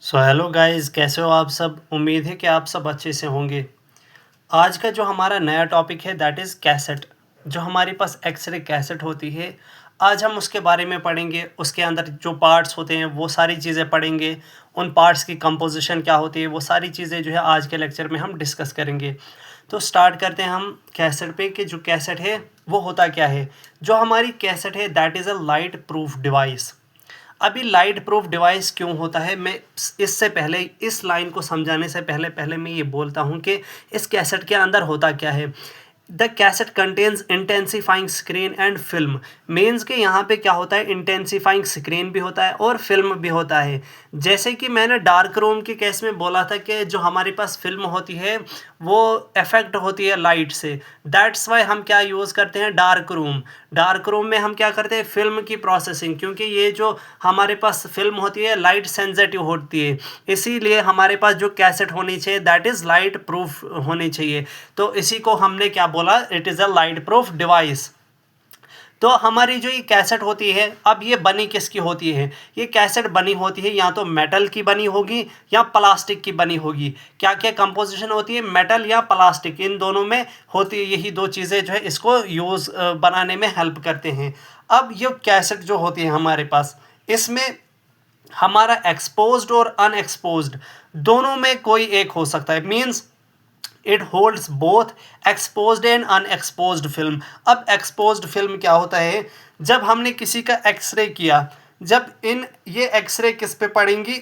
So hello guys, कैसे हो आप सब। उम्मीद है कि आप सब अच्छे से होंगे। आज का जो हमारा नया टॉपिक है दैट इज़ कैसेट। जो हमारे पास एक्सरे कैसेट होती है, आज हम उसके बारे में पढ़ेंगे। उसके अंदर जो पार्ट्स होते हैं वो सारी चीज़ें पढ़ेंगे। उन पार्ट्स की कंपोजिशन क्या होती है वो सारी चीज़ें जो है आज के लेक्चर में हम डिस्कस करेंगे। तो स्टार्ट करते हैं हम कैसेट पे कि जो कैसेट है वो होता क्या है। जो हमारी कैसेट है that is a light proof device. अभी लाइट प्रूफ डिवाइस क्यों होता है, मैं इससे पहले इस लाइन को समझाने से पहले पहले मैं ये बोलता हूँ कि इस कैसेट के अंदर होता क्या है। The cassette contains intensifying screen and film. Means के यहाँ पे क्या होता है, इंटेंसीफाइंग स्क्रीन भी होता है और फिल्म भी होता है। जैसे कि मैंने डार्क रूम के केस में बोला था कि जो हमारे पास फिल्म होती है वो इफेक्ट होती है लाइट से। दैट्स वाई हम क्या यूज़ करते हैं, डार्क रूम। डार्क रूम में हम क्या करते हैं, फिल्म की प्रोसेसिंग, क्योंकि ये जो हमारे पास फिल्म होती है लाइट सेंसिटिव होती है। इसीलिए हमारे पास जो कैसेट होनी चाहिए दैट इज़ लाइट प्रूफ होनी चाहिए। तो इसी को हमने क्या बोला, it is a light proof device. तो हमारी जो ये कैसेट होती है, अब ये बनी किसकी होती है, ये कैसेट बनी होती है या तो मेटल की बनी होगी या प्लास्टिक की बनी होगी। क्या क्या कंपोजिशन होती है, मेटल या प्लास्टिक, इन दोनों में होती है। यही दो चीज़ें जो है इसको यूज़ बनाने में हेल्प करते हैं। अब ये कैसेट जो होती है हमारे पास, इसमें हमारा एक्सपोज्ड और अनएक्सपोज्ड दोनों में कोई एक हो सकता है। Means it holds both exposed and unexposed film. अब एक्सपोज्ड फिल्म क्या होता है, जब हमने किसी का एक्सरे किया, जब इन ये एक्सरे किस पे पड़ेंगी,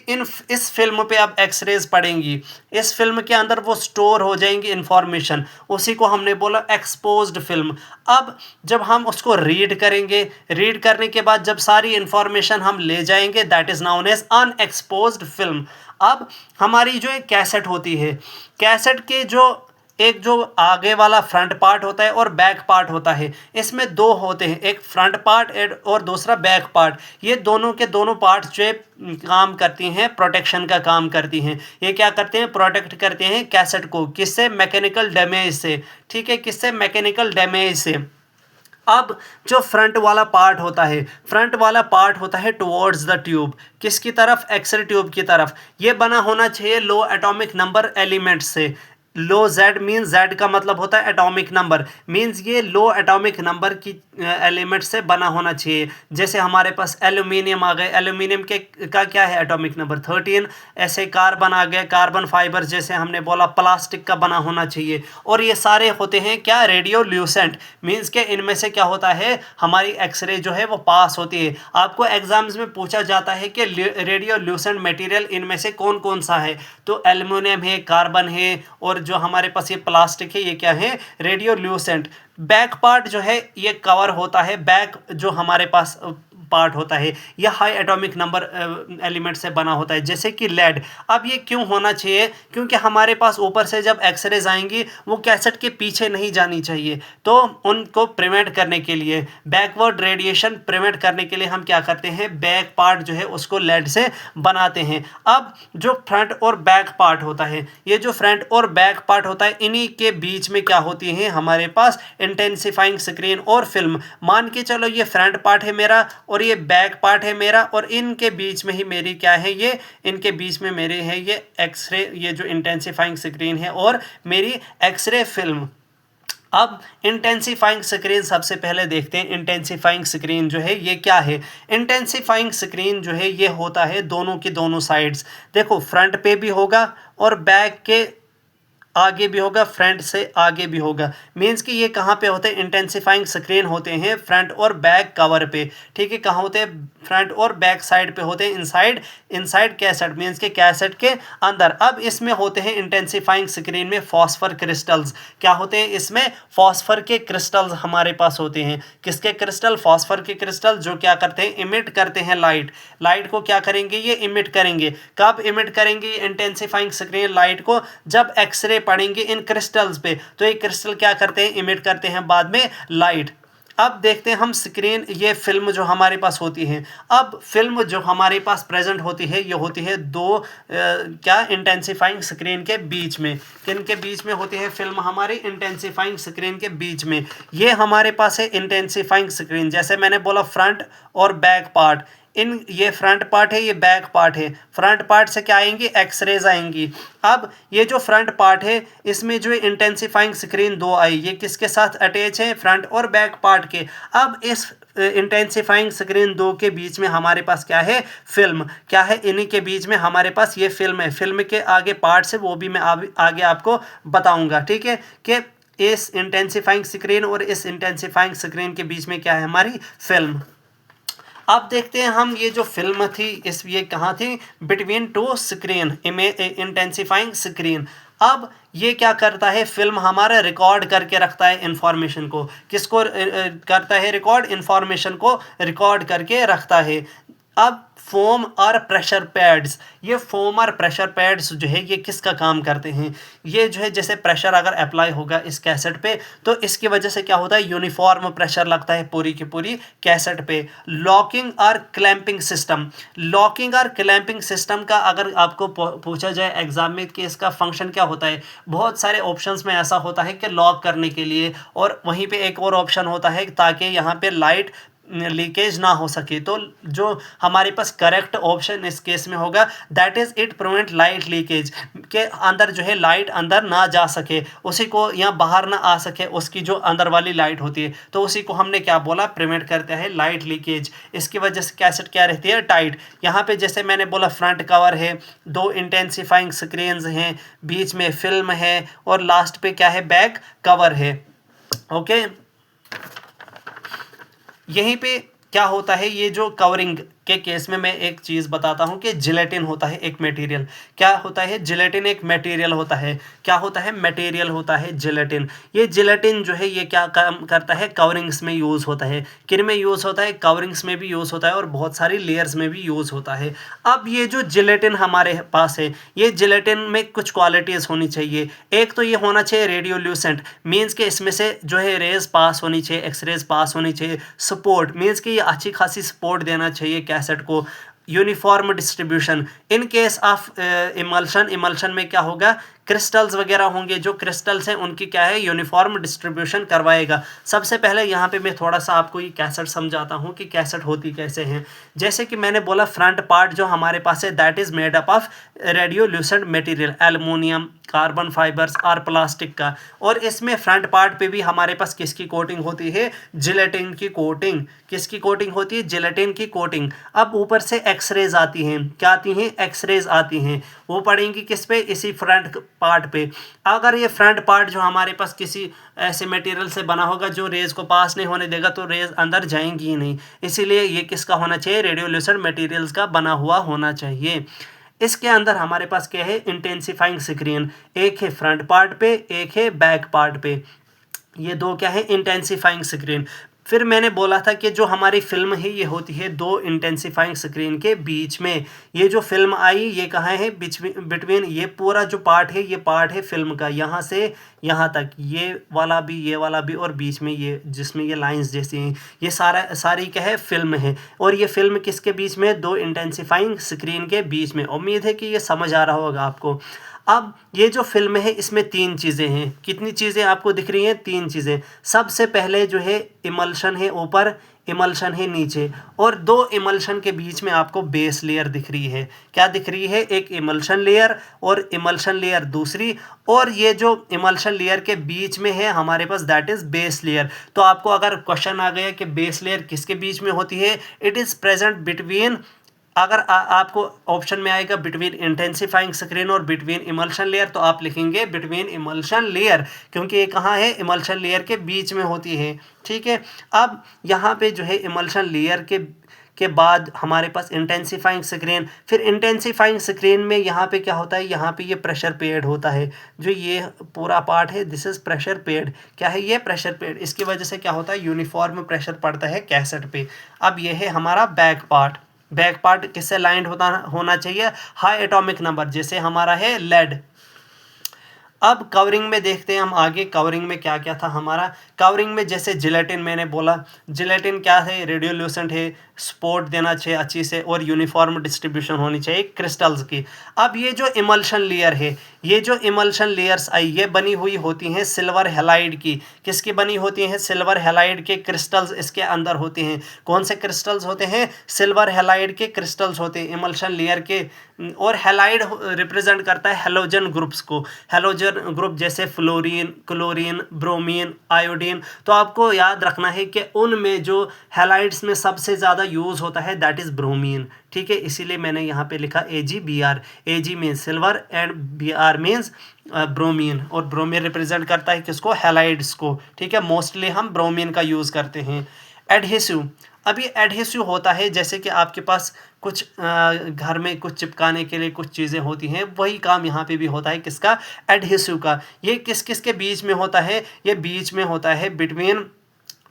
इस फिल्म पे अब एक्सरेज पड़ेंगी। इस फिल्म के अंदर वो स्टोर हो जाएंगी इंफॉर्मेशन, उसी को हमने बोला एक्सपोज्ड फिल्म। अब जब हम उसको रीड करेंगे, रीड करने के बाद जब सारी इंफॉर्मेशन हम ले जाएंगे that is known as unexposed film. अब हमारी जो एक कैसेट होती है, कैसेट के जो एक जो आगे वाला फ्रंट पार्ट होता है और बैक पार्ट होता है, इसमें दो होते हैं, एक फ्रंट पार्ट और दूसरा बैक पार्ट। ये दोनों के दोनों पार्ट्स जो काम करती हैं, प्रोटेक्शन का काम करती हैं। ये क्या करते हैं, प्रोटेक्ट करते हैं कैसेट को, किससे, मैकेनिकल डैमेज से। ठीक है, किससे, मैकेनिकल डैमेज से। अब जो फ्रंट वाला पार्ट होता है, फ्रंट वाला पार्ट होता है टुवर्ड्स द ट्यूब, किसकी तरफ, एक्सरे ट्यूब की तरफ। ये बना होना चाहिए लो एटॉमिक नंबर एलिमेंट से। लो जेड मीन्स, जेड का मतलब होता है एटॉमिक नंबर, मीन्स ये लो एटॉमिक नंबर की एलिमेंट से बना होना चाहिए। जैसे हमारे पास एल्यूमिनियम आ गए, एल्यूमिनियम के का क्या है, एटॉमिक नंबर 13। ऐसे कार्बन आ गए, कार्बन फाइबर जैसे हमने बोला प्लास्टिक का बना होना चाहिए। और ये सारे होते हैं क्या, रेडियोल्यूसेंट। मीन्स के इनमें से क्या होता है, हमारी एक्सरे जो है वो पास होती है। आपको एग्जाम्स में पूछा जाता है कि रेडियोल्यूसेंट मटेरियल इनमें से कौन कौन सा है, तो एल्यूमिनियम है, कार्बन है, और जो हमारे पास ये प्लास्टिक है ये क्या है, रेडियोल्यूसेंट। बैक पार्ट जो है ये कवर होता है, बैक जो हमारे पास पार्ट होता है यह हाई एटॉमिक नंबर एलिमेंट से बना होता है, जैसे कि लेड। अब ये क्यों होना चाहिए, क्योंकि हमारे पास ऊपर से जब एक्सरेज आएंगी वो कैसेट के पीछे नहीं जानी चाहिए। तो उनको प्रिवेंट करने के लिए, बैकवर्ड रेडिएशन प्रिवेंट करने के लिए हम क्या करते हैं, बैक पार्ट जो है उसको लेड से बनाते हैं। अब जो फ्रंट और बैक पार्ट होता है, ये जो फ्रंट और बैक पार्ट होता है, इन्हीं के बीच में क्या होती है हमारे पास, इंटेंसिफाइंग स्क्रीन और फिल्म। मान के चलो ये फ्रंट पार्ट है मेरा और ये बैक पार्ट है मेरा, और इनके बीच में ही मेरी क्या है, ये इनके बीच में मेरे है ये एक्सरे, ये जो इंटेंसिफाइंग स्क्रीन है और मेरी एक्सरे फिल्म। अब इंटेंसिफाइंग स्क्रीन सबसे पहले देखते हैं। इंटेंसिफाइंग स्क्रीन जो है ये क्या है, इंटेंसिफाइंग स्क्रीन जो है ये होता है दोनों की दोनों साइड्स। देखो फ्रंट पे भी होगा और बैक के आगे भी होगा, फ्रंट से आगे भी होगा। मीन्स कि ये कहाँ पे होते हैं, इंटेंसिफाइंग स्क्रीन होते हैं फ्रंट और बैक कवर पे। ठीक है, कहाँ होते हैं, फ्रंट और बैक साइड पे होते हैं, इनसाइड, इनसाइड कैसेट, मीन्स के कैसेट के अंदर। अब इसमें होते हैं इंटेंसिफाइंग स्क्रीन में फॉस्फर क्रिस्टल्स। क्या होते हैं इसमें, फॉस्फर के क्रिस्टल्स हमारे पास होते हैं। किसके क्रिस्टल, फॉस्फर के क्रिस्टल, जो क्या करते हैं, इमिट करते हैं लाइट। लाइट को क्या करेंगे, ये इमिट करेंगे। कब इमिट करेंगे इंटेंसिफाइंग स्क्रीन लाइट को, जब एक्सरे पड़ेंगे इन क्रिस्टल्स पे, तो ये क्रिस्टल क्या करते हैं, इमिट करते हैं बाद में लाइट। अब देखते हैं हम स्क्रीन, ये फिल्म जो हमारे पास होती है। अब फिल्म जो हमारे पास प्रेजेंट होती है ये होती है दो क्या, इंटेंसिफाइंग स्क्रीन के बीच में। किन के बीच में होती है फिल्म, हमारी इंटेंसिफाइंग स्क्रीन के बीच में। ये हमारे पास है इंटेंसिफाइंग स्क्रीन, जैसे मैंने बोला फ्रंट और बैक पार्ट, इन ये फ्रंट पार्ट है, ये बैक पार्ट है। फ्रंट पार्ट से क्या आएंगी, एक्सरेज आएंगी। अब ये जो फ्रंट पार्ट है इसमें जो इंटेंसिफाइंग स्क्रीन दो आई, ये किसके साथ अटैच है, फ्रंट और बैक पार्ट के। अब इस इंटेंसिफाइंग स्क्रीन दो के बीच में हमारे पास क्या है, फिल्म। क्या है, इन्हीं के बीच में हमारे पास ये फिल्म है। फिल्म के आगे पार्ट्स है, वो भी मैं आगे आपको बताऊंगा, ठीक है, कि इस इंटेंसिफाइंग स्क्रीन और इस इंटेंसिफाइंग स्क्रीन के बीच में क्या है, हमारी फिल्म। अब देखते हैं हम, ये जो फिल्म थी इस ये कहाँ थी, between two screen, intensifying screen. अब ये क्या करता है, फिल्म हमारा रिकॉर्ड करके रखता है इंफॉर्मेशन को। किसको करता है रिकॉर्ड, इंफॉर्मेशन को रिकॉर्ड करके रखता है। अब फोम और प्रेशर पैड्स, ये फोम और प्रेशर पैड्स जो है ये किसका काम करते हैं, ये जो है जैसे प्रेशर अगर अप्लाई होगा इस कैसेट पे तो इसकी वजह से क्या होता है, यूनिफॉर्म प्रेशर लगता है पूरी की पूरी कैसेट पे। लॉकिंग और क्लैंपिंग सिस्टम, लॉकिंग और क्लैंपिंग सिस्टम का अगर आपको पूछा जाए एग्जाम में कि इसका फंक्शन क्या होता है, बहुत सारे ऑप्शंस में ऐसा होता है कि लॉक करने के लिए, और वहीं पे एक और ऑप्शन होता है ताकि यहाँ पे लाइट लीकेज ना हो सके। तो जो हमारे पास करेक्ट ऑप्शन इस केस में होगा that is it prevent light leakage, के अंदर जो है लाइट अंदर ना जा सके, उसी को यहाँ बाहर ना आ सके, उसकी जो अंदर वाली लाइट होती है तो उसी को हमने क्या बोला, प्रिवेंट करते हैं लाइट लीकेज। इसकी वजह से कैसेट क्या रहती है, टाइट। यहाँ पे जैसे मैंने बोला फ्रंट कवर है, दो इंटेंसिफाइंग स्क्रीन्स हैं, बीच में फिल्म है और लास्ट पे क्या है, बैक कवर है। ओके, यहीं पे क्या होता है, ये जो कवरिंग के केस में मैं एक चीज़ बताता हूँ कि जिलेटिन होता है एक मटेरियल। क्या होता है, जिलेटिन एक मटेरियल होता है। क्या होता है, मटेरियल होता है जिलेटिन। ये जिलेटिन जो है ये क्या काम करता है, कवरिंग्स में यूज़ होता है। किन में यूज़ होता है, कवरिंग्स में भी यूज़ होता है और बहुत सारी लेयर्स में भी यूज़ होता है। अब ये जो जिलेटिन हमारे पास है, ये जिलेटिन में कुछ क्वालिटीज़ होनी चाहिए। एक तो ये होना चाहिए रेडियोल्यूसेंट, मीन्स के इसमें से जो है रेज पास होनी चाहिए, एक्सरेज पास होनी चाहिए। सपोर्ट मीन्स कि ये अच्छी खासी सपोर्ट देना चाहिए कैसेट को। Uniform distribution, in case of emulsion, emulsion में क्या होगा, क्रिस्टल्स वगैरह होंगे, जो क्रिस्टल्स हैं उनकी क्या है, यूनिफॉर्म डिस्ट्रीब्यूशन करवाएगा। सबसे पहले यहाँ पे मैं थोड़ा सा आपको ये कैसेट समझाता हूँ कि कैसेट होती कैसे हैं। जैसे कि मैंने बोला फ्रंट पार्ट जो हमारे पास है that is made up of radiolucent material, aluminium, carbon fibres और प्लास्टिक का। और इसमें फ्रंट पार्ट पे भी हमारे पास किसकी कोटिंग होती है, जिलेटिन की कोटिंग। किसकी कोटिंग होती है, जिलेटिन की कोटिंग। अब ऊपर से एक्सरेज आती हैं, क्या आती हैं, एक्सरेज आती हैं। वो पड़ेंगी किस पे, इसी फ्रंट पार्ट पे। अगर ये फ्रंट पार्ट जो हमारे पास किसी ऐसे मटेरियल से बना होगा जो रेज को पास नहीं होने देगा तो रेज अंदर जाएंगी ही नहीं। इसीलिए ये किसका होना चाहिए, रेडियोल्यूसेंट मटेरियल्स का बना हुआ होना चाहिए। इसके अंदर हमारे पास क्या है, इंटेंसिफाइंग स्क्रीन, एक है फ्रंट पार्ट पे, एक है बैक पार्ट पे। ये दो क्या है, इंटेंसिफाइंग स्क्रीन। फिर मैंने बोला था कि जो हमारी फिल्म है ये होती है दो इंटेंसिफाइंग स्क्रीन के बीच में। ये जो फिल्म आई ये कहाँ है, बिटवीन, ये पूरा जो पार्ट है ये पार्ट है फिल्म का, यहाँ से यहाँ तक, ये वाला भी, ये वाला भी, और बीच में ये जिसमें ये लाइंस जैसी हैं, ये सारी क्या है, फिल्म है। और ये फिल्म किसके बीच में, दो इंटेंसिफाइंग स्क्रीन के बीच में। उम्मीद है कि ये समझ आ रहा होगा आपको। अब ये जो फिल्म है इसमें तीन चीज़ें हैं। कितनी चीज़ें आपको दिख रही हैं, तीन चीज़ें। सबसे पहले जो है इमल्शन है ऊपर, इमल्शन है नीचे, और दो इमल्शन के बीच में आपको बेस लेयर दिख रही है। क्या दिख रही है, एक इमल्शन लेयर और इमल्शन लेयर दूसरी, और ये जो इमल्शन लेयर के बीच में है हमारे पास दैट इज़ बेस लेयर। तो आपको अगर क्वेश्चन आ गया कि बेस लेयर किसके बीच में होती है, इट इज़ प्रेजेंट बिटवीन, अगर आपको ऑप्शन में आएगा बिटवीन इंटेंसिफाइंग स्क्रीन और बिटवीन इमल्शन लेयर तो आप लिखेंगे बिटवीन इमल्शन लेयर, क्योंकि ये कहाँ है, इमल्शन लेयर के बीच में होती है। ठीक है, अब यहाँ पे जो है इमल्शन लेयर के बाद हमारे पास इंटेंसिफाइंग स्क्रीन। फिर इंटेंसिफाइंग स्क्रीन में यहाँ पे क्या होता है, यहाँ पे ये प्रेशर पेड होता है। जो ये पूरा पार्ट है दिस इज प्रेशर पेड। क्या है ये, प्रेशर पेड। इसकी वजह से क्या होता है, यूनिफॉर्म प्रेशर पड़ता है कैसेट पे। अब ये है हमारा बैक पार्ट। बैक पार्ट किससे लाइंड होना चाहिए, हाई एटॉमिक नंबर, जैसे हमारा है लेड। अब कवरिंग में देखते हैं हम आगे, कवरिंग में क्या क्या था हमारा। कवरिंग में जैसे जिलेटिन मैंने बोला, जिलेटिन क्या है, रेडियोल्यूसेंट है, सपोर्ट देना चाहिए अच्छी से और यूनिफॉर्म डिस्ट्रीब्यूशन होनी चाहिए क्रिस्टल्स की। अब ये जो इमल्शन लेयर है, ये जो इमल्शन लेयर्स आई, ये बनी हुई होती हैं सिल्वर हैलाइड की। किसकी बनी होती हैं? सिल्वर हैलाइड के क्रिस्टल्स इसके अंदर होते हैं। कौन से क्रिस्टल्स होते हैं? सिल्वर हैलाइड के क्रिस्टल्स होते हैं इमल्शन लेयर के। और हैलाइड रिप्रेजेंट करता है हेलोजन ग्रुप्स को। हेलोजन ग्रुप जैसे फ्लोरीन, क्लोरीन, ब्रोमीन, आयोडीन। तो आपको याद रखना है कि उनमें जो हैलाइड्स में सबसे ज़्यादा यूज़ होता है दैट इज़ ब्रोमीन। ठीक है, इसीलिए मैंने यहाँ पे लिखा AgBr। Ag means silver and Br means bromine. और ब्रोमीन रिप्रेजेंट करता है किसको? हैलाइड्स को। ठीक है, मोस्टली हम ब्रोमीन का यूज़ करते हैं। एडहेसिव, अभी एडहेसिव होता है जैसे कि आपके पास कुछ घर में कुछ चिपकाने के लिए कुछ चीज़ें होती हैं, वही काम यहाँ पे भी होता है किसका? एडहेसिव का। ये किस किस के बीच में होता है? ये बीच में होता है बिटवीन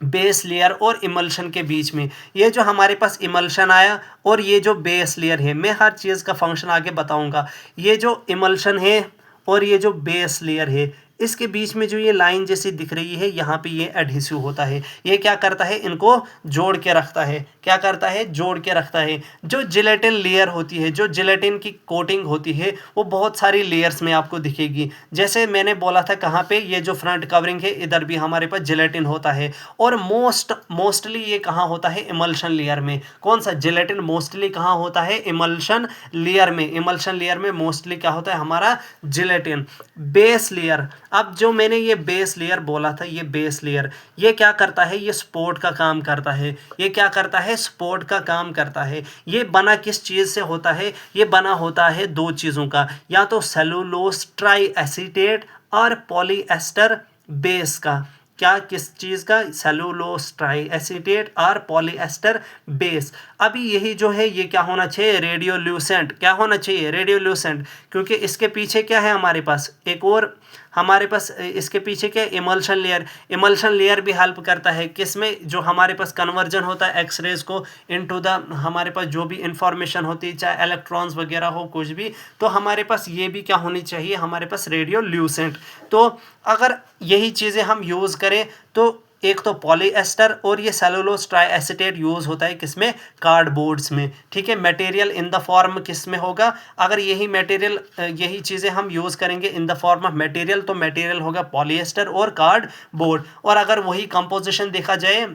बेस लेयर और इमल्शन के बीच में। ये जो हमारे पास इमल्शन आया और ये जो बेस लेयर है, मैं हर चीज़ का फंक्शन आगे बताऊंगा। ये जो इमल्शन है और ये जो बेस लेयर है, इसके बीच में जो ये लाइन जैसी दिख रही है, यहाँ पे ये एडहेसिव होता है। ये क्या करता है? इनको जोड़ के रखता है। क्या करता है? जोड़ के रखता है। जो जिलेटिन लेयर होती है, जो जिलेटिन की कोटिंग होती है, वो बहुत सारी लेयर्स में आपको दिखेगी। जैसे मैंने बोला था कहाँ पे, ये जो फ्रंट कवरिंग है, इधर भी हमारे पास जिलेटिन होता है। और मोस्टली ये कहाँ होता है? इमल्शन लेयर में। कौन सा? जिलेटिन मोस्टली कहाँ होता है? इमल्शन लेयर में। इमल्शन लेयर में मोस्टली क्या होता है हमारा? जिलेटिन। बेस लेयर, अब जो मैंने ये बेस लेयर बोला था, ये बेस लेयर ये क्या करता है? ये सपोर्ट का काम करता है। ये क्या करता है? सपोर्ट का काम करता है। ये बना किस चीज़ से होता है? ये बना होता है दो चीज़ों का, या तो सेलुलोज ट्राईएसीटेट और पॉलीएस्टर बेस का। क्या? किस चीज़ का? सेलुलोज ट्राईएसीटेट और पॉलीएस्टर बेस। अभी यही जो है ये क्या होना चाहिए? रेडियोल्यूसेंट। क्या होना चाहिए? रेडियोल्यूसेंट। क्योंकि इसके पीछे क्या है हमारे पास? एक और हमारे पास इसके पीछे क्या? Emulsion layer. इमल्शन लेयर भी हेल्प करता है किसमें? जो हमारे पास कन्वर्जन होता है एक्सरेज को इनटू द, हमारे पास जो भी इंफॉर्मेशन होती है, चाहे इलेक्ट्रॉन्स वगैरह हो कुछ भी, तो हमारे पास ये भी क्या होनी चाहिए? हमारे पास रेडियोल्यूसेंट। तो अगर यही चीज़ें हम यूज़ करें तो एक तो पॉलीएस्टर और ये सेलुलोज ट्राईएसीटेट यूज़ होता है किसमें? कार्डबोर्ड्स में। ठीक है, मटेरियल इन द फॉर्म किस में होगा? अगर यही मटेरियल, यही चीज़ें हम यूज़ करेंगे in the form of material, तो मटेरियल होगा पॉलीएस्टर और कार्डबोर्ड। और अगर वही कंपोजिशन देखा जाए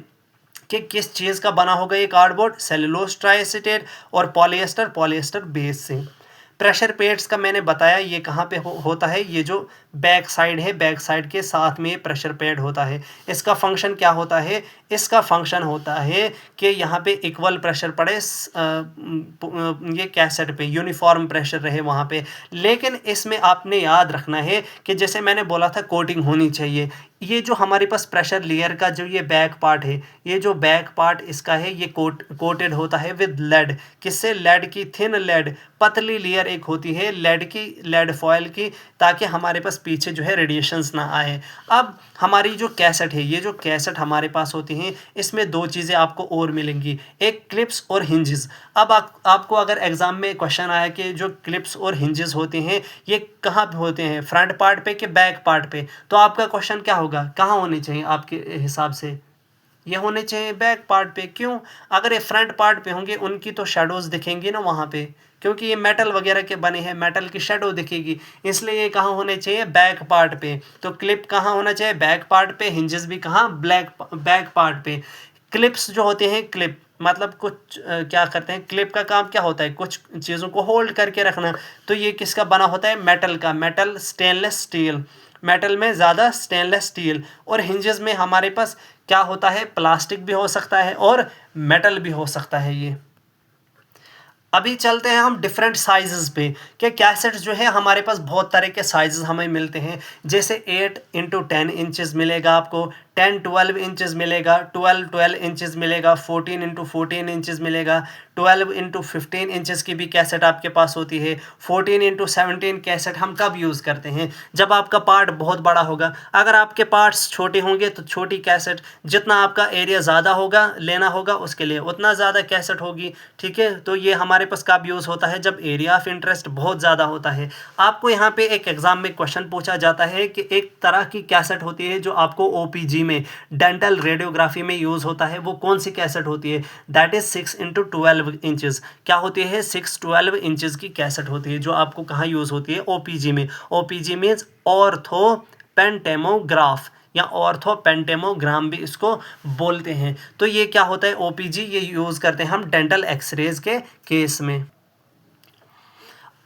कि किस चीज़ का बना होगा ये कार्डबोर्ड? सेलुलोज ट्राईएसीटेट और पॉलीएस्टर बेस से। प्रेशर पेड्स का मैंने बताया ये कहाँ पे होता है? ये जो बैक साइड है, बैक साइड के साथ में प्रेशर पैड होता है। इसका फंक्शन क्या होता है? इसका फंक्शन होता है कि यहाँ पे इक्वल प्रेशर पड़े, ये कैसेट पे यूनिफॉर्म प्रेशर रहे वहाँ पे। लेकिन इसमें आपने याद रखना है कि जैसे मैंने बोला था कोटिंग होनी चाहिए। ये जो हमारे पास प्रेशर लेयर का जो ये बैक पार्ट है, ये जो बैक पार्ट इसका है, ये कोटेड होता है विद लेड। किससे? लेड की, थिन लेड, पतली लेयर एक होती है लेड की, लेड फॉयल की, ताकि हमारे पास पीछे जो है रेडिएशंस ना आए। अब हमारी जो कैसेट है, ये जो कैसेट हमारे पास होती हैं, इसमें दो चीज़ें आपको और मिलेंगी, एक क्लिप्स और हिंजेस। अब आपको अगर एग्जाम में क्वेश्चन आया कि जो क्लिप्स और हिंजेस होते हैं ये कहाँ पे होते हैं, फ्रंट पार्ट पे कि बैक पार्ट पे, तो आपका क्वेश्चन क्या होगा? कहाँ होने चाहिए आपके हिसाब से? ये होने चाहिए बैक पार्ट पे। क्यों? अगर ये फ्रंट पार्ट पे होंगे उनकी तो शेडोज दिखेंगी ना वहाँ पे, क्योंकि ये मेटल वगैरह के बने हैं, मेटल की शेडो दिखेगी, इसलिए ये कहाँ होने चाहिए? बैक पार्ट पे। तो क्लिप कहाँ होना चाहिए? बैक पार्ट पे। हिंजेस भी कहाँ? बैक पार्ट पे। क्लिप्स जो होते हैं, क्लिप मतलब कुछ क्या करते हैं, क्लिप का काम क्या होता है? कुछ चीज़ों को होल्ड करके रखना। तो ये किसका बना होता है? मेटल का। मेटल स्टेनलेस स्टील, मेटल में ज़्यादा स्टेनलेस स्टील। और हिंजेस में हमारे पास क्या होता है? प्लास्टिक भी हो सकता है और मेटल भी हो सकता है ये। अभी चलते हैं हम डिफरेंट साइजेस पे, कि कैसेट्स जो है हमारे पास बहुत तरह के साइजेस हमें मिलते हैं। जैसे 8 × 10 इंचेस मिलेगा आपको, 10-12 इंचेस मिलेगा, 12-12 इंचेस मिलेगा, 14x14 इंचेस मिलेगा, 12x15 इंचेस की भी कैसेट आपके पास होती है। 14x17 कैसेट हम कब यूज़ करते हैं? जब आपका पार्ट बहुत बड़ा होगा। अगर आपके पार्ट्स छोटे होंगे तो छोटी कैसेट, जितना आपका एरिया ज़्यादा होगा लेना होगा उसके लिए उतना ज़्यादा कैसेट होगी, ठीक है। तो ये हमारे पास कब यूज़ होता है? जब एरिया ऑफ इंटरेस्ट बहुत ज़्यादा होता है। आपको यहाँ पे एक एग्जाम में क्वेश्चन पूछा जाता है कि एक तरह की कैसेट होती है जो आपको ओपीजी में, डेंटल रेडियोग्राफी में यूज़ होता है, वो कौन सी कैसेट होती है? That is 6x12 inches. क्या होती है? 6-12 इंचेस की कैसेट होती है जो आपको कहाँ यूज़ होती है? ओपीजी में। ओपीजी मीन्स ऑर्थो पेंटेमोग्राफ या ऑर्थो पेंटेमोग्राम भी इसको बोलते हैं। तो ये क्या होता है? ओपीजी ये यूज़ करते हैं हम डेंटल एक्सरेज के केस में।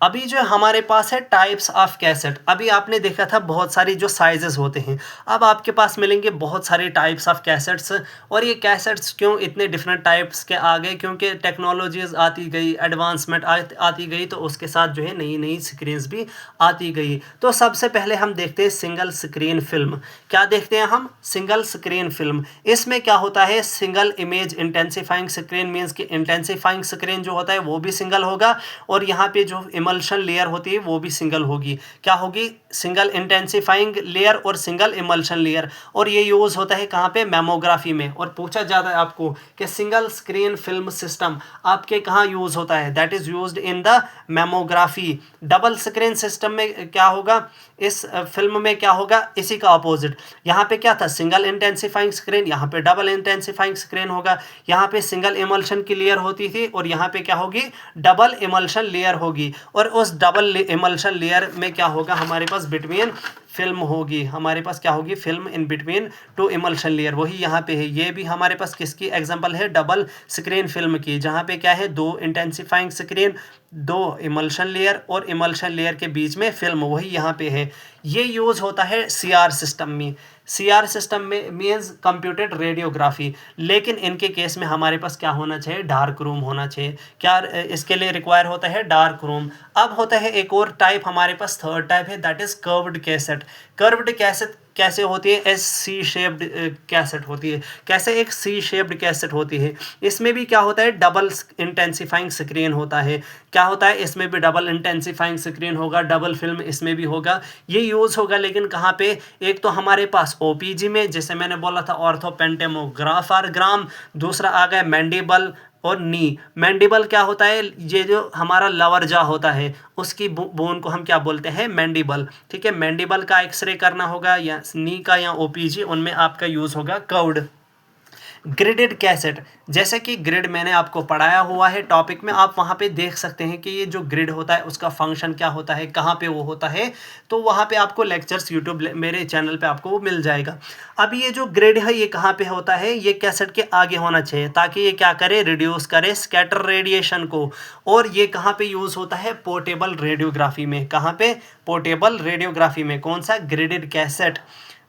अभी जो हमारे पास है टाइप्स ऑफ कैसेट, अभी आपने देखा था बहुत सारी जो साइजेस होते हैं, अब आपके पास मिलेंगे बहुत सारे टाइप्स ऑफ कैसेट्स। और ये कैसेट्स क्यों इतने डिफरेंट टाइप्स के आ गए? क्योंकि टेक्नोलॉजीज आती गई, एडवांसमेंट आती गई, तो उसके साथ जो है नई नई स्क्रीन्स भी आती गई। तो सबसे पहले हम देखते हैं सिंगल स्क्रीन फिल्म। क्या देखते हैं हम? Single screen film. इसमें क्या होता है? Single image intensifying screen means कि इंटेंसिफाइंग स्क्रीन जो होता है वो भी सिंगल होगा, और यहाँ पे जो इमल्शन लेयर होती है वो भी सिंगल होगी। क्या होगी? सिंगल इंटेंसिफाइंग लेयर और सिंगल इमल्शन लेयर। और ये यूज़ होता है कहाँ पे? मेमोग्राफी में। और पूछा जाता है आपको कि सिंगल स्क्रीन फिल्म सिस्टम आपके कहाँ यूज़ होता है? That is used in the mammography. Double screen system में क्या होगा? इस फिल्म में क्या होगा? इसी का अपोजिट। यहाँ पे क्या था? सिंगल इंटेंसिफाइंग स्क्रीन, यहाँ पे डबल इंटेंसिफाइंग स्क्रीन होगा। यहाँ पे सिंगल इमल्शन की लेयर होती थी और यहाँ पे क्या होगी? डबल इमल्शन लेयर होगी। और उस डबल इमल्शन लेयर में क्या होगा? हमारे पास बिटवीन फिल्म होगी। हमारे पास क्या होगी? Film in between two emulsion layer. वही यहाँ पे है। ये भी हमारे पास किसकी एग्जांपल है? डबल स्क्रीन फिल्म की, जहाँ पे क्या है? दो इंटेंसिफाइंग स्क्रीन, दो इमल्शन लेयर और इमल्शन लेयर के बीच में फिल्म, वही यहाँ पे है। ये यूज़ होता है सीआर सिस्टम में। सीआर सिस्टम में मीन्स कंप्यूटेड रेडियोग्राफी। लेकिन इनके केस में हमारे पास क्या होना चाहिए? डार्क रूम होना चाहिए। क्या इसके लिए रिक्वायर होता है? Dark room. अब होता है एक और टाइप हमारे पास, थर्ड टाइप है, that is curved cassette. Curved cassette कैसे होती है? एस सी शेप्ड कैसेट होती है। कैसे? एक सी शेप्ड कैसेट होती है। इसमें भी क्या होता है? डबल इंटेंसिफाइंग स्क्रीन होता है। क्या होता है? इसमें भी डबल इंटेंसिफाइंग स्क्रीन होगा, डबल फिल्म इसमें भी होगा। ये यूज़ होगा लेकिन कहाँ पे? एक तो हमारे पास ओपीजी में, जैसे मैंने बोला था ऑर्थो पेंटेमोग्राम। दूसरा आ गया मैंडिबल और नी। मैंडिबल क्या होता है? ये जो हमारा लवर जॉ होता है उसकी बोन को हम क्या बोलते हैं? मैंडिबल। ठीक है, मैंडिबल का एक्सरे करना होगा या नी का या ओपीजी, उनमें आपका यूज़ होगा कर्व्ड। ग्रिडेड कैसेट, जैसे कि ग्रिड मैंने आपको पढ़ाया हुआ है टॉपिक में, आप वहाँ पे देख सकते हैं कि ये जो ग्रिड होता है उसका फंक्शन क्या होता है, कहाँ पे वो होता है। तो वहाँ पे आपको लेक्चर्स यूट्यूब मेरे चैनल पे आपको वो मिल जाएगा। अब ये जो ग्रिड है ये कहाँ पे होता है? ये कैसेट के आगे होना चाहिए ताकि ये क्या करे? रिड्यूस करे स्कैटर रेडिएशन को। और ये कहाँ पे यूज़ होता है? पोर्टेबल रेडियोग्राफी में। कहाँ पे? पोर्टेबल रेडियोग्राफी में। कौन सा? ग्रिडेड कैसेट।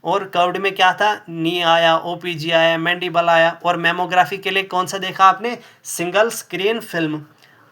और कर्व्ड में क्या था? नी आया, ओपीजी आया, मैंडिबल आया। और मेमोग्राफी के लिए कौन सा देखा आपने? Single screen film.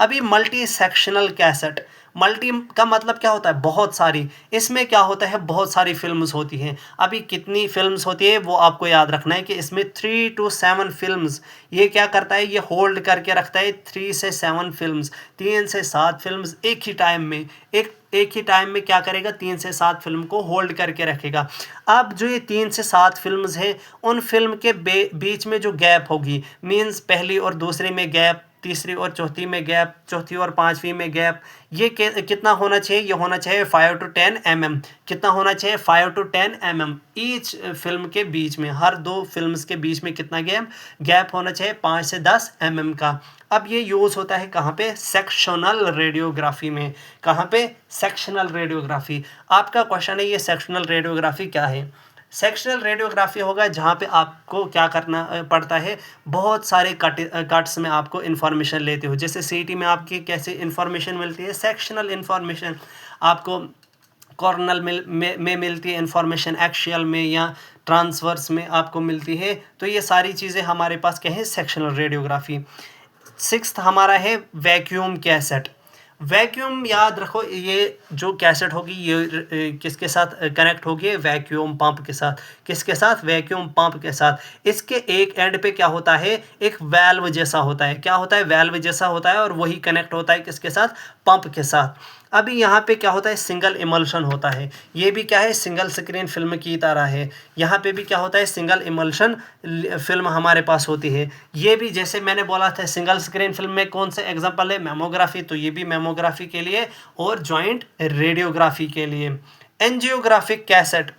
अभी मल्टी सेक्शनल कैसेट। मल्टी का मतलब क्या होता है? बहुत सारी। इसमें क्या होता है? बहुत सारी फिल्म्स होती हैं। अभी कितनी फिल्म्स होती है वो आपको याद रखना है कि इसमें 3 to 7 फिल्म्स। ये क्या करता है? ये होल्ड करके रखता है 3 से 7 फिल्म्स, 3 से 7 फिल्म्स एक ही टाइम में। एक ही टाइम में क्या करेगा? 3 से 7 फिल्म को होल्ड करके रखेगा। अब जो ये 3 से 7 फिल्म्स हैं, उन फिल्म के बीच में जो गैप होगी, मीन्स पहली और दूसरी में गैप, तीसरी और चौथी में गैप, चौथी और पांचवी में गैप, ये कितना होना चाहिए? ये होना चाहिए 5 to 10 mm। कितना होना चाहिए? 5 to 10 mm ईच फिल्म के बीच में। हर दो फिल्म्स के बीच में कितना गैप होना चाहिए? 5 से 10 mm का। अब ये यूज़ होता है कहाँ पे? सेक्शनल रेडियोग्राफी में। कहाँ पे? Sectional radiography. आपका क्वेश्चन है ये सेक्शनल रेडियोग्राफी क्या है? सेक्शनल रेडियोग्राफी होगा जहाँ पे आपको क्या करना पड़ता है? बहुत सारे कट्स में आपको इन्फॉर्मेशन लेते हो। जैसे सीटी में आपकी कैसे इन्फॉर्मेशन मिलती है? Sectional information. आपको कॉर्नल में मिलती है इन्फॉर्मेशन, एक्शियल में या ट्रांसवर्स में आपको मिलती है। तो ये सारी चीज़ें हमारे पास क्या है? Sectional radiography. सिक्स्थ हमारा है वैक्यूम कैसेट। वैक्यूम याद रखो, ये जो कैसेट होगी ये किसके साथ कनेक्ट होगी, वैक्यूम पंप के साथ। किसके साथ, वैक्यूम पंप के साथ। इसके एक एंड पे क्या होता है, एक वैल्व जैसा होता है। क्या होता है, वैल्व जैसा होता है, और वही कनेक्ट होता है किसके साथ, पंप के साथ। अभी यहाँ पे क्या होता है, सिंगल इमल्शन होता है। ये भी क्या है, सिंगल स्क्रीन फिल्म की तरह है। यहाँ पे भी क्या होता है, सिंगल इमल्शन फिल्म हमारे पास होती है। ये भी जैसे मैंने बोला था, सिंगल स्क्रीन फिल्म में कौन सा एग्जांपल है, मेमोग्राफी, तो ये भी मेमोग्राफी के लिए और जॉइंट रेडियोग्राफी के लिए। एंजियोग्राफिक कैसेट,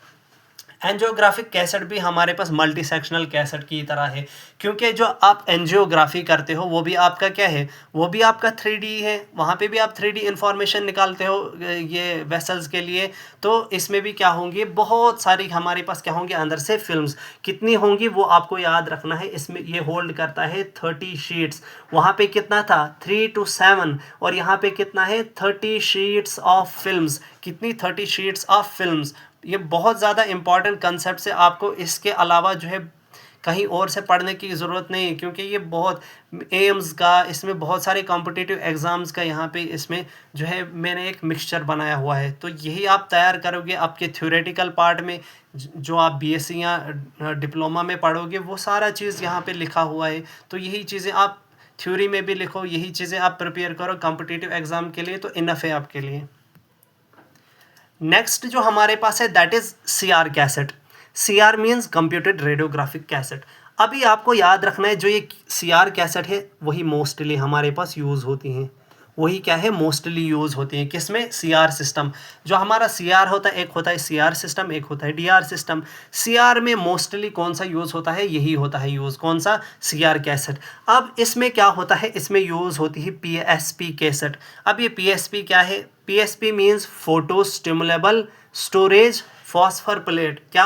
एंजियोग्राफिक कैसेट भी हमारे पास मल्टी सेक्शनल कैसेट की तरह है, क्योंकि जो आप एंजियोग्राफी करते हो वो भी आपका क्या है, वो भी आपका 3D है। वहाँ पे भी आप 3D इंफॉर्मेशन निकालते हो ये वेसल्स के लिए। तो इसमें भी क्या होंगी, बहुत सारी हमारे पास क्या होंगी अंदर से फिल्म्स। कितनी होंगी वो आपको याद रखना है। इसमें ये होल्ड करता है 30 शीट्स। वहाँ पे कितना था, 3 to 7, और यहाँ पे कितना है, 30 शीट्स ऑफ फिल्म्स। कितनी, 30 शीट्स ऑफ फिल्म्स। ये बहुत ज़्यादा इंपॉर्टेंट कंसेप्ट है, आपको इसके अलावा जो है कहीं और से पढ़ने की ज़रूरत नहीं है, क्योंकि ये बहुत एम्स का, इसमें बहुत सारे कॉम्पिटिटिव एग्ज़ाम्स का यहाँ पे इसमें जो है मैंने एक मिक्सचर बनाया हुआ है। तो यही आप तैयार करोगे आपके थ्योरेटिकल पार्ट में, जो आप बीएससी या डिप्लोमा में पढ़ोगे वो सारा चीज़ यहाँ पे लिखा हुआ है। तो यही चीज़ें आप थ्योरी में भी लिखो, यही चीज़ें आप प्रिपेयर करो कॉम्पिटिटिव एग्ज़ाम के लिए, तो इनफ है आपके लिए। नेक्स्ट जो हमारे पास है that is CR cassette. CR means computed radiographic cassette. अभी आपको याद रखना है, जो ये CR कैसेट है वही मोस्टली हमारे पास यूज़ होती हैं। वही क्या है, मोस्टली यूज़ होती हैं किसमें, CR सिस्टम। जो हमारा CR होता है, एक होता है CR सिस्टम, एक होता है DR सिस्टम। CR में मोस्टली कौन सा यूज़ होता है, यही होता है यूज़, कौन सा, CR कैसेट। अब इसमें क्या होता है, इसमें यूज़ होती है PSP कैसेट। अब ये PSP क्या है, PSP means photo stimulable storage phosphor plate. क्या,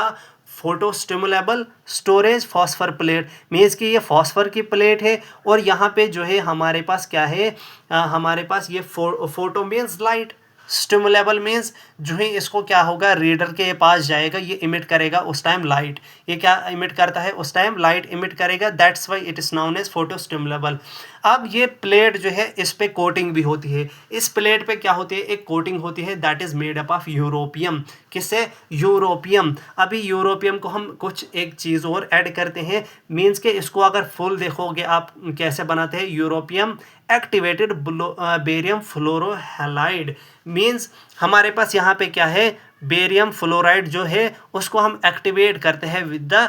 photo stimulable storage phosphor plate means कि ये फॉस्फर की प्लेट है, और यहाँ पे जो है हमारे पास क्या है, हमारे पास ये फोटो मीन्स लाइट, स्टिमुलेबल मीन्स जो है इसको क्या होगा, रीडर के पास जाएगा, ये इमिट करेगा उस टाइम लाइट। ये क्या इमिट करता है, उस टाइम लाइट इमिट करेगा, that's why it is known as photo stimulable. अब ये प्लेट जो है इस पे कोटिंग भी होती है। इस प्लेट पे क्या होती है, एक कोटिंग होती है that is made up of europium. किससे, यूरोपियम। अभी यूरोपियम को हम कुछ एक चीज़ और ऐड करते हैं, मीन्स के इसको अगर फुल देखोगे आप कैसे बनाते हैं, यूरोपियम एक्टिवेटेड बेरियम फ्लोरोहैलाइड। मीन्स हमारे पास यहाँ पे क्या है, बेरियम फ्लोराइड जो है उसको हम एक्टिवेट करते हैं विद द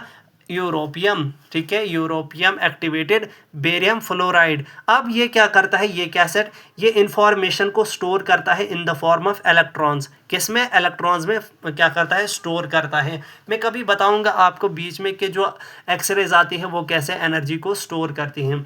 यूरोपियम। ठीक है, यूरोपियम एक्टिवेटेड बेरियम फ्लोराइड। अब ये क्या करता है, ये कैसेट, ये इंफॉर्मेशन को स्टोर करता है in the form of electrons. किस में, इलेक्ट्रॉन्स में क्या करता है, स्टोर करता है। मैं कभी बताऊंगा आपको बीच में कि जो एक्सरेज आती है वो कैसे एनर्जी को स्टोर करती हैं।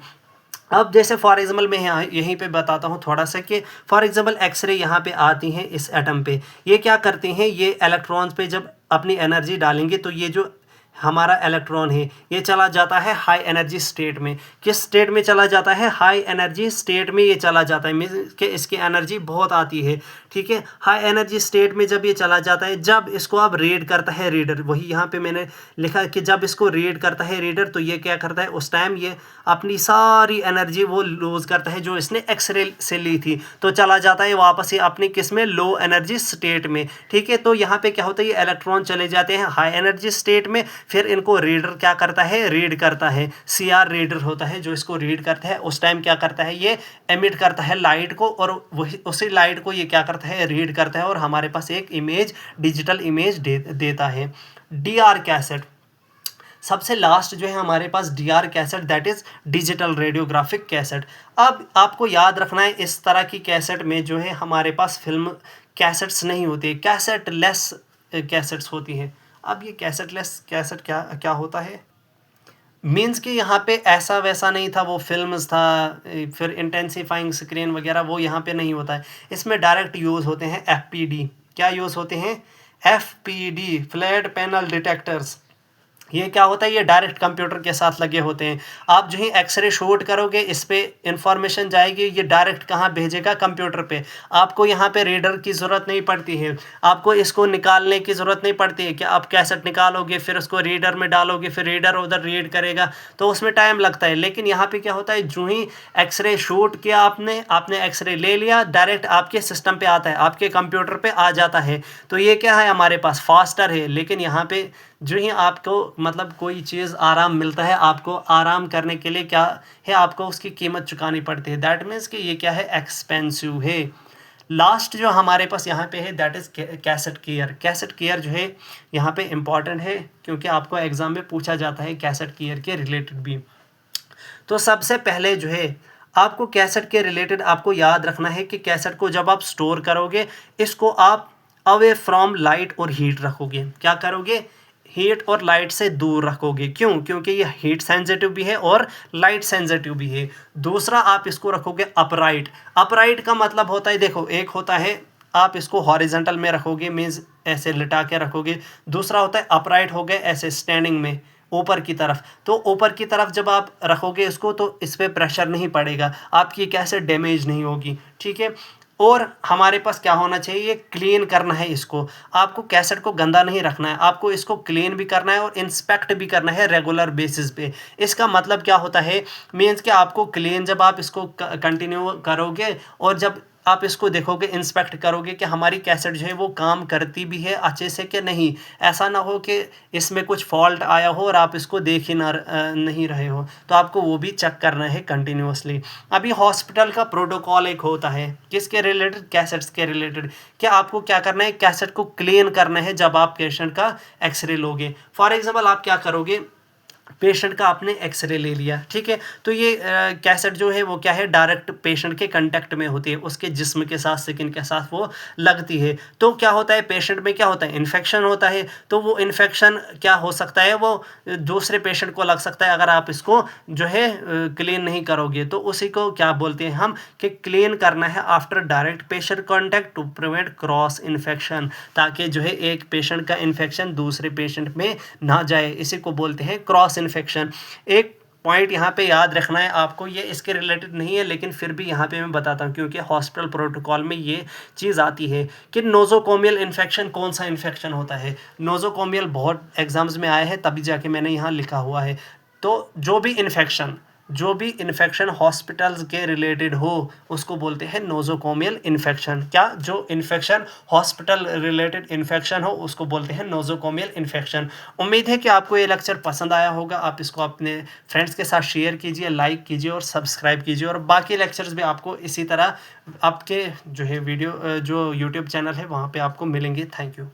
अब जैसे फॉर एग्जाम्पल मैं यहाँ यहीं पे बताता हूँ थोड़ा सा कि फॉर एग्जाम्पल एक्सरे यहाँ पे आती हैं इस एटम पे। ये क्या करती हैं, ये इलेक्ट्रॉन्स पे जब अपनी एनर्जी डालेंगे तो ये जो हमारा इलेक्ट्रॉन है ये चला जाता है हाई एनर्जी स्टेट में। किस स्टेट में चला जाता है, हाई एनर्जी स्टेट में ये चला जाता है, मीन्स कि इसकी एनर्जी बहुत आती है। ठीक है, हाई एनर्जी स्टेट में जब ये चला जाता है, जब इसको अब रीड करता है रीडर, वही यहाँ पे मैंने लिखा कि जब इसको रीड करता है रीडर तो ये क्या करता है, उस टाइम ये अपनी सारी एनर्जी वो लूज़ करता है जो इसने एक्सरे से ली थी, तो चला जाता है वापस ये अपनी किस में, लो एनर्जी स्टेट में। ठीक है, तो यहाँ पे क्या होता है, ये इलेक्ट्रॉन चले जाते हैं हाई एनर्जी स्टेट में, फिर इनको रीडर क्या करता है, रीड करता है। CR रीडर होता है जो इसको रीड करता है, उस टाइम क्या करता है, ये एमिट करता है लाइट को, और वही उसी लाइट को ये क्या करता है, रीड करता है, और हमारे पास एक इमेज, डिजिटल इमेज देता है। DR कैसेट, सबसे लास्ट जो है हमारे पास DR cassette, that is digital radiographic cassette. अब आपको याद रखना है, इस तरह की कैसेट में जो है हमारे पास फिल्म कैसेट्स नहीं होती, कैसेट लेस कैसेट्स होती हैं। अब ये कैसेट लेस कैसेट क्या क्या होता है, मीन्स कि यहाँ पे ऐसा वैसा नहीं था, वो फिल्म्स था, फिर इंटेंसिफाइंग स्क्रीन वगैरह वो यहाँ पे नहीं होता है। इसमें डायरेक्ट यूज़ होते हैं FPD। क्या यूज़ होते हैं, FPD, फ्लैट पैनल डिटेक्टर्स। ये क्या होता है, ये डायरेक्ट कंप्यूटर के साथ लगे होते हैं। आप जो ही एक्सरे शूट करोगे, इस पे इंफॉर्मेशन जाएगी, ये डायरेक्ट कहाँ भेजेगा, कंप्यूटर पे। आपको यहाँ पे रीडर की ज़रूरत नहीं पड़ती है, आपको इसको निकालने की ज़रूरत नहीं पड़ती है कि आप कैसेट निकालोगे, फिर उसको रीडर में डालोगे, फिर रीडर उधर रीड करेगा, तो उसमें टाइम लगता है। लेकिन यहाँ पे क्या होता है, जो ही एक्सरे शूट किया आपने आपने एक्सरे ले लिया, डायरेक्ट आपके सिस्टम पे आता है, आपके कंप्यूटर पे आ जाता है। तो ये क्या है, हमारे पास फास्टर है। लेकिन यहाँ पे जो ही आपको मतलब कोई चीज़ आराम मिलता है, आपको आराम करने के लिए क्या है, आपको उसकी कीमत चुकानी पड़ती है। दैट मीन्स कि ये क्या है, एक्सपेंसिव है। लास्ट जो हमारे पास यहाँ पे है, दैट इज़ कैसेट कीयर। कैसेट कीयर जो है यहाँ पे इम्पॉर्टेंट है, क्योंकि आपको एग्ज़ाम में पूछा जाता है कैसेट कीयर के रिलेटेड भी। तो सबसे पहले जो है, आपको कैसेट के रिलेटेड आपको याद रखना है कि कैसेट को जब आप स्टोर करोगे, इसको आप अवे फ्रॉम लाइट और हीट रखोगे। क्या करोगे, हीट और लाइट से दूर रखोगे। क्यों, क्योंकि ये हीट सेंसिटिव भी है और लाइट सेंसिटिव भी है। दूसरा, आप इसको रखोगे अपराइट। अपराइट का मतलब होता है, देखो, एक होता है आप इसको हॉरिजेंटल में रखोगे, मीन्स ऐसे लिटा के रखोगे। दूसरा होता है अपराइट हो गए ऐसे स्टैंडिंग में, ऊपर की तरफ। तो ऊपर की तरफ जब आप रखोगे इसको, तो इस पर प्रेशर नहीं पड़ेगा, आपकी कैसेट डैमेज नहीं होगी, ठीक है। और हमारे पास क्या होना चाहिए, क्लीन करना है इसको। आपको कैसेट को गंदा नहीं रखना है, आपको इसको क्लीन भी करना है और इंस्पेक्ट भी करना है रेगुलर बेसिस पे। इसका मतलब क्या होता है, मीन्स कि आपको क्लीन जब आप इसको कंटिन्यू करोगे, और जब आप इसको देखोगे, इंस्पेक्ट करोगे कि हमारी कैसेट जो है वो काम करती भी है अच्छे से कि नहीं। ऐसा ना हो कि इसमें कुछ फॉल्ट आया हो और आप इसको देख ही ना नहीं रहे हो, तो आपको वो भी चेक करना है कंटिन्यूअसली। अभी हॉस्पिटल का प्रोटोकॉल एक होता है, किसके रिलेटेड, कैसेट्स के रिलेटेड। कि आपको क्या करना है, कैसेट को क्लीन करना है जब आप पेशेंट का एक्सरे लोगे। फॉर एग्जाम्पल, आप क्या करोगे, पेशेंट का आपने एक्सरे ले लिया, ठीक है। तो ये कैसेट जो है वो क्या है, डायरेक्ट पेशेंट के कांटेक्ट में होती है, उसके जिस्म के साथ, स्किन के साथ वो लगती है। तो क्या होता है, पेशेंट में क्या होता है, इन्फेक्शन होता है। तो वो इन्फेक्शन क्या हो सकता है, वो दूसरे पेशेंट को लग सकता है अगर आप इसको जो है क्लीन नहीं करोगे। तो उसी को क्या बोलते हैं हम, कि क्लीन करना है after direct patient contact to prevent cross infection, ताकि जो है एक पेशेंट का इन्फेक्शन दूसरे पेशेंट में ना जाए। इसी को बोलते हैं क्रॉस इन्फेक्शन। एक पॉइंट यहाँ पे याद रखना है आपको, ये इसके रिलेटेड नहीं है, लेकिन फिर भी यहाँ पे मैं बताता हूँ, क्योंकि हॉस्पिटल प्रोटोकॉल में ये चीज़ आती है कि नोज़ोकोमियल इन्फेक्शन कौन सा इन्फेक्शन होता है। नोज़ोकोमियल बहुत एग्जाम्स में आया है, तभी जाके मैंने यहाँ लिखा हुआ है। तो जो भी इन्फेक्शन हॉस्पिटल्स के रिलेटेड हो, उसको बोलते हैं नोज़ोकोमियल इन्फेक्शन। क्या, जो इन्फेक्शन हॉस्पिटल रिलेटेड इन्फेक्शन हो, उसको बोलते हैं नोज़ोकोमियल इन्फेक्शन। उम्मीद है कि आपको ये लेक्चर पसंद आया होगा। आप इसको अपने फ्रेंड्स के साथ शेयर कीजिए, लाइक कीजिए और सब्सक्राइब कीजिए। और बाकी लेक्चर्स भी आपको इसी तरह आपके जो है वीडियो जो यूट्यूब चैनल है वहाँ पे आपको मिलेंगे। Thank you.